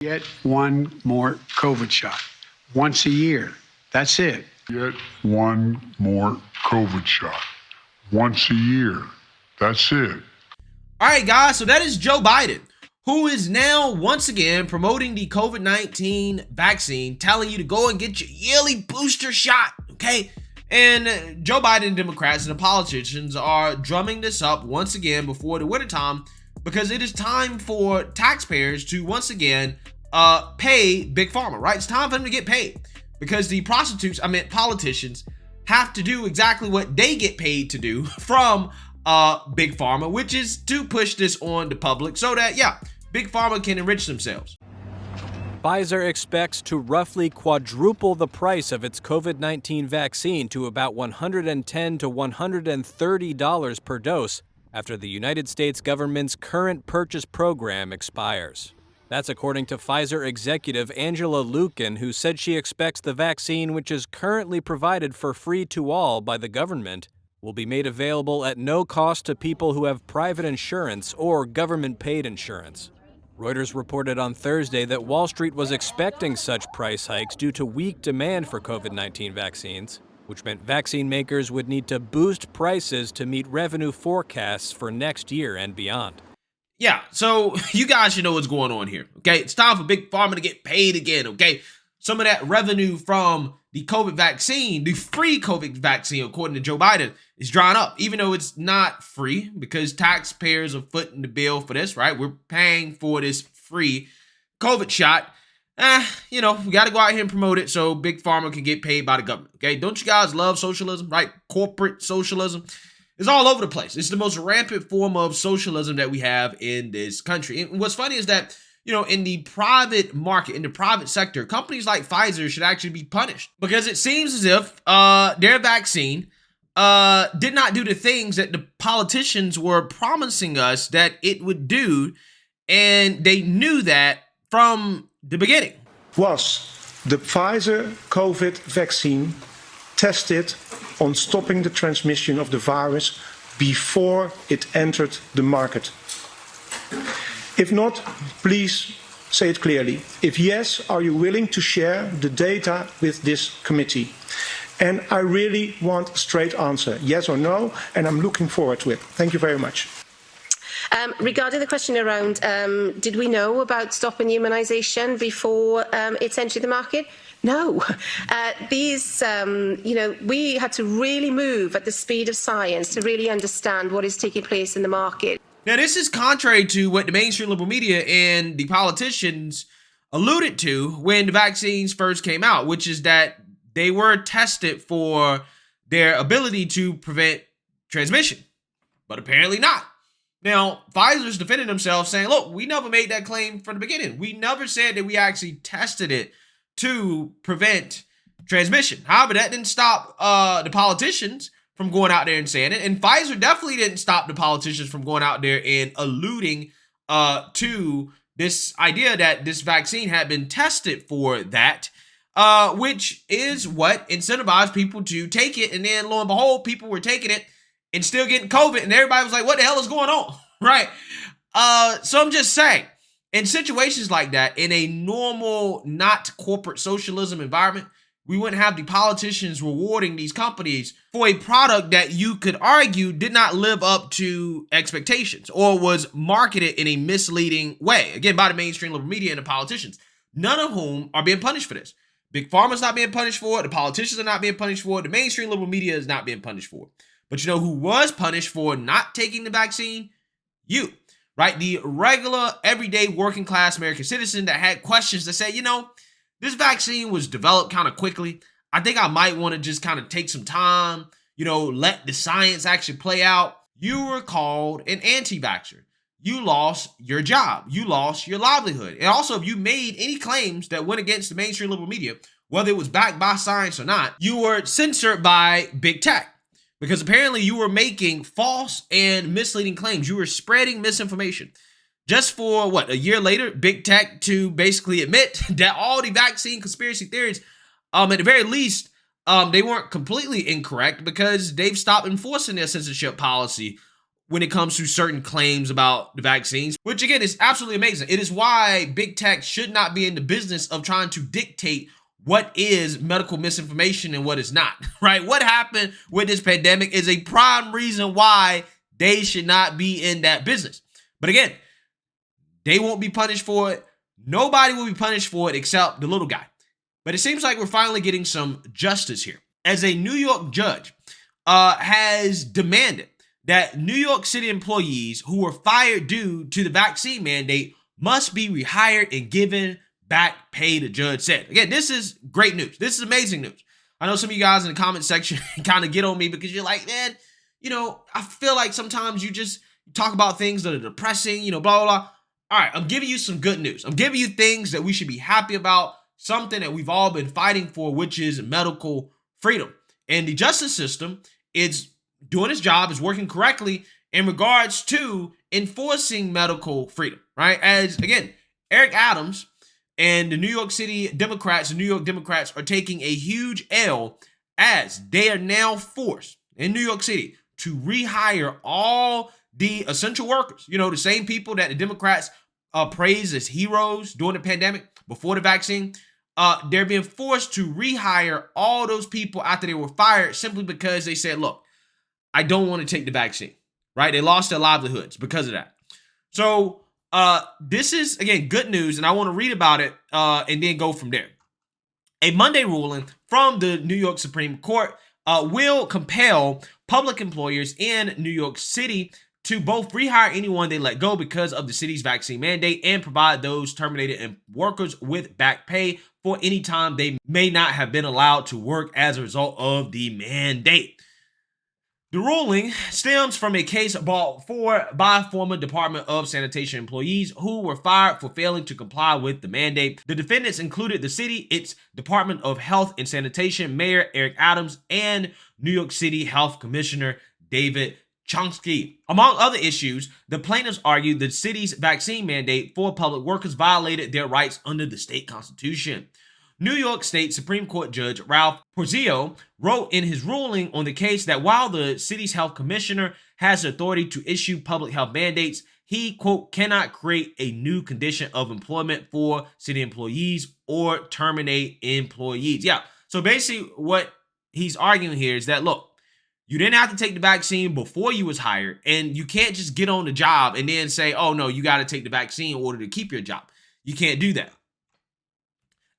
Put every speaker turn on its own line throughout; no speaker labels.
Get one more COVID shot once a year. That's it.
Get one more COVID shot once a year. That's it.
All right, guys, so that is Joe Biden, who is now once again promoting the COVID-19 vaccine, telling you to go and get your yearly booster shot, okay? And Joe Biden, Democrats, and the politicians are drumming this up once again before the wintertime because it is time for taxpayers to once again pay Big Pharma, right? It's time for them to get paid because the politicians, have to do exactly what they get paid to do from Big Pharma, which is to push this on the public so that, Big Pharma can enrich themselves.
Pfizer expects to roughly quadruple the price of its COVID-19 vaccine to about $110 to $130 per dose after the United States government's current purchase program expires. That's according to Pfizer executive Angela Lukin, who said she expects the vaccine, which is currently provided for free to all by the government, will be made available at no cost to people who have private insurance or government-paid insurance. Reuters reported on Thursday that Wall Street was expecting such price hikes due to weak demand for COVID-19 vaccines, which meant vaccine makers would need to boost prices to meet revenue forecasts for next year and beyond.
Yeah, so you guys should know what's going on here, okay? It's time for Big Pharma to get paid again, okay? Some of that revenue from the COVID vaccine, the free COVID vaccine, according to Joe Biden, is drying up, even though it's not free because taxpayers are footing the bill for this, right? We're paying for this free COVID shot. We got to go out here and promote it so Big Pharma can get paid by the government, okay? Don't you guys love socialism, right? Corporate socialism. It's all over the place. It's the most rampant form of socialism that we have in this country. And what's funny is that, in the private market, in the private sector, companies like Pfizer should actually be punished because it seems as if their vaccine did not do the things that the politicians were promising us that it would do, and they knew that from the beginning.
Was the Pfizer COVID vaccine tested on stopping the transmission of the virus before it entered the market? If not, please say it clearly. If yes, are you willing to share the data with this committee? And I really want a straight answer, yes or no, and I'm looking forward to it. Thank you very much.
Regarding the question around, did we know about stopping immunisation before it's entered the market? No. We had to really move at the speed of science to really understand what is taking place in the market.
Now, this is contrary to what the mainstream liberal media and the politicians alluded to when the vaccines first came out, which is that they were tested for their ability to prevent transmission, but apparently not. Now, Pfizer's defending themselves saying, look, we never made that claim from the beginning. We never said that we actually tested it to prevent transmission. However, that didn't stop the politicians from going out there and saying it. And Pfizer definitely didn't stop the politicians from going out there and alluding to this idea that this vaccine had been tested for that, which is what incentivized people to take it. And then lo and behold, people were taking it and still getting COVID. And everybody was like, what the hell is going on? Right? So I'm just saying, in situations like that, in a normal, not corporate socialism environment, we wouldn't have the politicians rewarding these companies for a product that you could argue did not live up to expectations or was marketed in a misleading way, again, by the mainstream liberal media and the politicians, none of whom are being punished for this. Big Pharma's not being punished for it. The politicians are not being punished for it. The mainstream liberal media is not being punished for it. But you know who was punished for not taking the vaccine? You. Right? The regular, everyday, working class American citizen that had questions that say, this vaccine was developed kind of quickly. I think I might want to just kind of take some time, let the science actually play out. You were called an anti-vaxxer. You lost your job. You lost your livelihood. And also, if you made any claims that went against the mainstream liberal media, whether it was backed by science or not, you were censored by big tech. Because apparently you were making false and misleading claims. You were spreading misinformation. Just for, a year later, big tech to basically admit that all the vaccine conspiracy theories, at the very least, they weren't completely incorrect because they've stopped enforcing their censorship policy when it comes to certain claims about the vaccines, which again is absolutely amazing. It is why big tech should not be in the business of trying to dictate what is medical misinformation and what is not, right? What happened with this pandemic is a prime reason why they should not be in that business. But again, they won't be punished for it. Nobody will be punished for it except the little guy. But it seems like we're finally getting some justice here, as a New York judge has demanded that New York City employees who were fired due to the vaccine mandate must be rehired and given back pay, the judge said. Again, this is great news. This is amazing news. I know some of you guys in the comment section kind of get on me because you're like, man, you know, I feel like sometimes you just talk about things that are depressing, you know, blah, blah, blah. All right, I'm giving you some good news. I'm giving you things that we should be happy about, something that we've all been fighting for, which is medical freedom. And the justice system is doing its job, is working correctly in regards to enforcing medical freedom, right? As, again, Eric Adams and the New York City Democrats, the New York Democrats are taking a huge L as they are now forced in New York City to rehire all the essential workers. You know, the same people that the Democrats praised as heroes during the pandemic before the vaccine. They're being forced to rehire all those people after they were fired simply because they said, look, I don't want to take the vaccine, right? They lost their livelihoods because of that. So this is, again, good news, and I want to read about it and then go from there. A Monday ruling from the New York Supreme Court will compel public employers in New York City to both rehire anyone they let go because of the city's vaccine mandate and provide those terminated workers with back pay for any time they may not have been allowed to work as a result of the mandate. The ruling stems from a case brought by former Department of Sanitation employees who were fired for failing to comply with the mandate. The defendants included the city, its Department of Health and Sanitation Mayor Eric Adams, and New York City Health Commissioner David Chomsky. Among other issues, the plaintiffs argued the city's vaccine mandate for public workers violated their rights under the state constitution. New York State Supreme Court Judge Ralph Porzio wrote in his ruling on the case that while the city's health commissioner has the authority to issue public health mandates, he, quote, cannot create a new condition of employment for city employees or terminate employees. Yeah, so basically what he's arguing here is that, look, you didn't have to take the vaccine before you was hired, and you can't just get on the job and then say, oh, no, you got to take the vaccine in order to keep your job. You can't do that.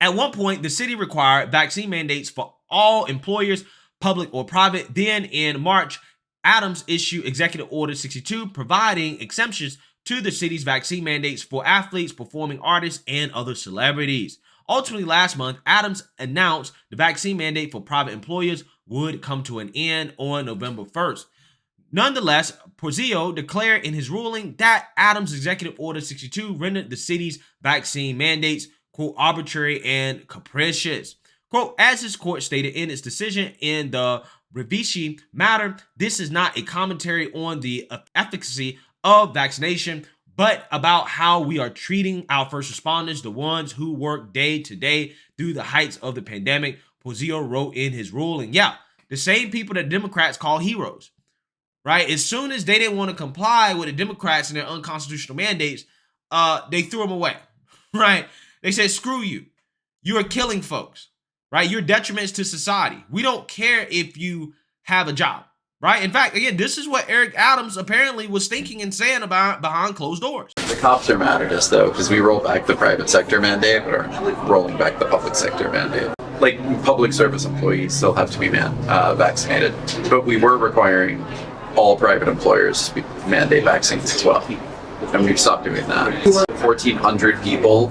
At one point, the city required vaccine mandates for all employers, public or private. Then in March, Adams issued Executive Order 62, providing exemptions to the city's vaccine mandates for athletes, performing artists, and other celebrities. Ultimately, last month, Adams announced the vaccine mandate for private employers would come to an end on November 1st. Nonetheless, Porzio declared in his ruling that Adams' Executive Order 62 rendered the city's vaccine mandates, quote, arbitrary and capricious. Quote, as his court stated in its decision in the Rehire matter, this is not a commentary on the efficacy of vaccination, but about how we are treating our first responders, the ones who work day to day through the heights of the pandemic, Porzio wrote in his ruling. Yeah, the same people that Democrats call heroes, right? As soon as they didn't want to comply with the Democrats and their unconstitutional mandates, they threw them away, right? They said, screw you. You are killing folks, right? You're detriments to society. We don't care if you have a job, right? In fact, again, this is what Eric Adams apparently was thinking and saying about behind closed doors.
The cops are mad at us, though, because we roll back the private sector mandate or rolling back the public sector mandate. Like, public service employees still have to be vaccinated, but we were requiring all private employers to mandate vaccines as well, and we've stopped doing that. 1,400 people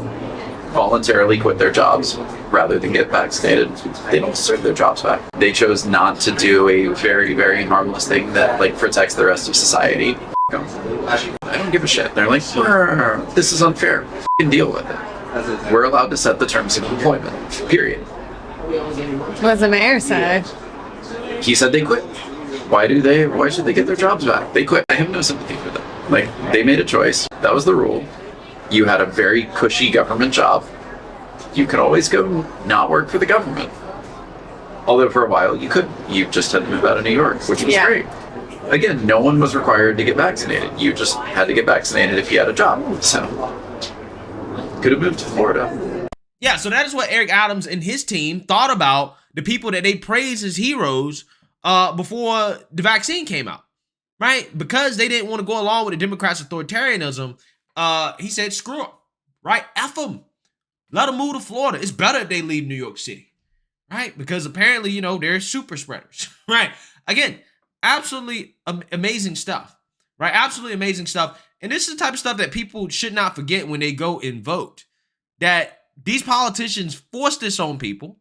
voluntarily quit their jobs rather than get vaccinated. They don't deserve their jobs back. They chose not to do a very, very harmless thing that like protects the rest of society. I don't give a shit. They're like, this is unfair. Deal with it. We're allowed to set the terms of employment. Period.
What does the mayor say?
He said they quit. Why should they get their jobs back? They quit. I have no sympathy for them. Like, they made a choice. That was the rule. You had a very cushy government job. You could always go not work for the government. Although for a while you could. You just had to move out of New York, which was great. again, no one was required to get vaccinated. You just had to get vaccinated if you had a job. So could have moved to Florida.
Yeah, so that is what Eric Adams and his team thought about the people that they praised as heroes before the vaccine came out, right? Because they didn't want to go along with the Democrats' authoritarianism, he said, screw them, right? F them. Let them move to Florida. It's better if they leave New York City, right? Because apparently, you know, they're super spreaders, right? Again, absolutely amazing stuff, right? Absolutely amazing stuff. And this is the type of stuff that people should not forget when they go and vote, that these politicians forced this on people,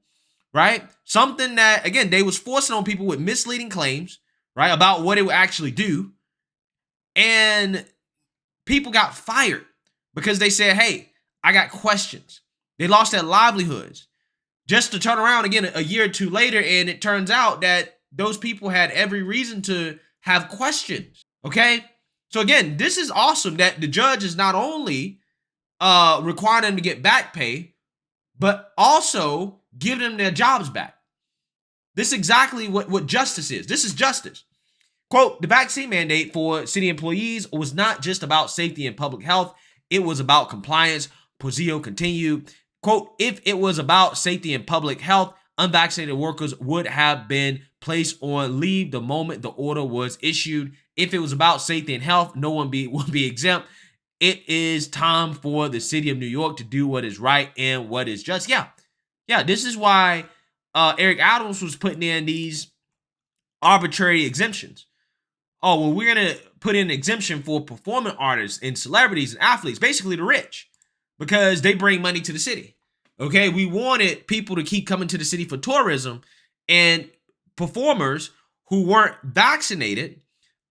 right? Something that, again, they was forcing on people with misleading claims, right, about what it would actually do. And people got fired because they said, hey, I got questions. They lost their livelihoods just to turn around again a year or two later. And it turns out that those people had every reason to have questions. Okay. So again, this is awesome that the judge is not only requiring them to get back pay, but also give them their jobs back. This is exactly what justice is. This is justice. Quote, the vaccine mandate for city employees was not just about safety and public health. It was about compliance. Pozzio continued, quote, if it was about safety and public health, unvaccinated workers would have been placed on leave the moment the order was issued. If it was about safety and health, no one would be exempt. It is time for the city of New York to do what is right and what is just. Yeah, this is why Eric Adams was putting in these arbitrary exemptions. Oh, well, we're going to put in an exemption for performing artists and celebrities and athletes, basically the rich, because they bring money to the city. Okay, we wanted people to keep coming to the city for tourism, and performers who weren't vaccinated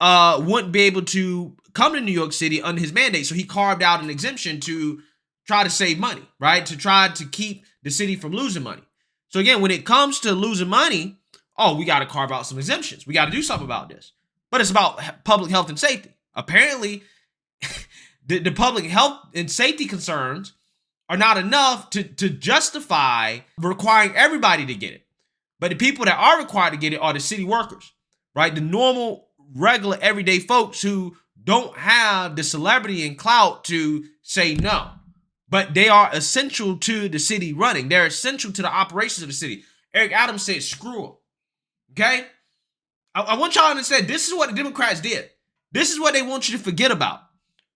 wouldn't be able to come to New York City under his mandate. So he carved out an exemption to try to save money, right? To try to keep the city from losing money. So again, when it comes to losing money, oh, we got to carve out some exemptions. We got to do something about this. But it's about public health and safety. Apparently, the public health and safety concerns are not enough to justify requiring everybody to get it. But the people that are required to get it are the city workers, right? The normal, regular, everyday folks who don't have the celebrity and clout to say no. But they are essential to the city running. They're essential to the operations of the city. Eric Adams said, screw them. Okay? I want y'all to understand, this is what the Democrats did. This is what they want you to forget about,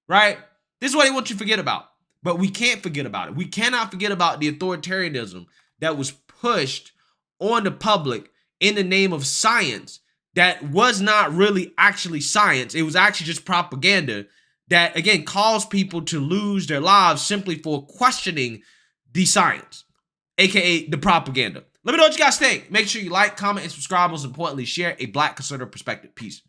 right? This is what they want you to forget about. But we can't forget about it. We cannot forget about the authoritarianism that was pushed on the public in the name of science that was not really actually science. It was actually just propaganda that, again, caused people to lose their lives simply for questioning the science, aka the propaganda. Let me know what you guys think. Make sure you like, comment, and subscribe. Most importantly, share a Black conservative perspective. Peace.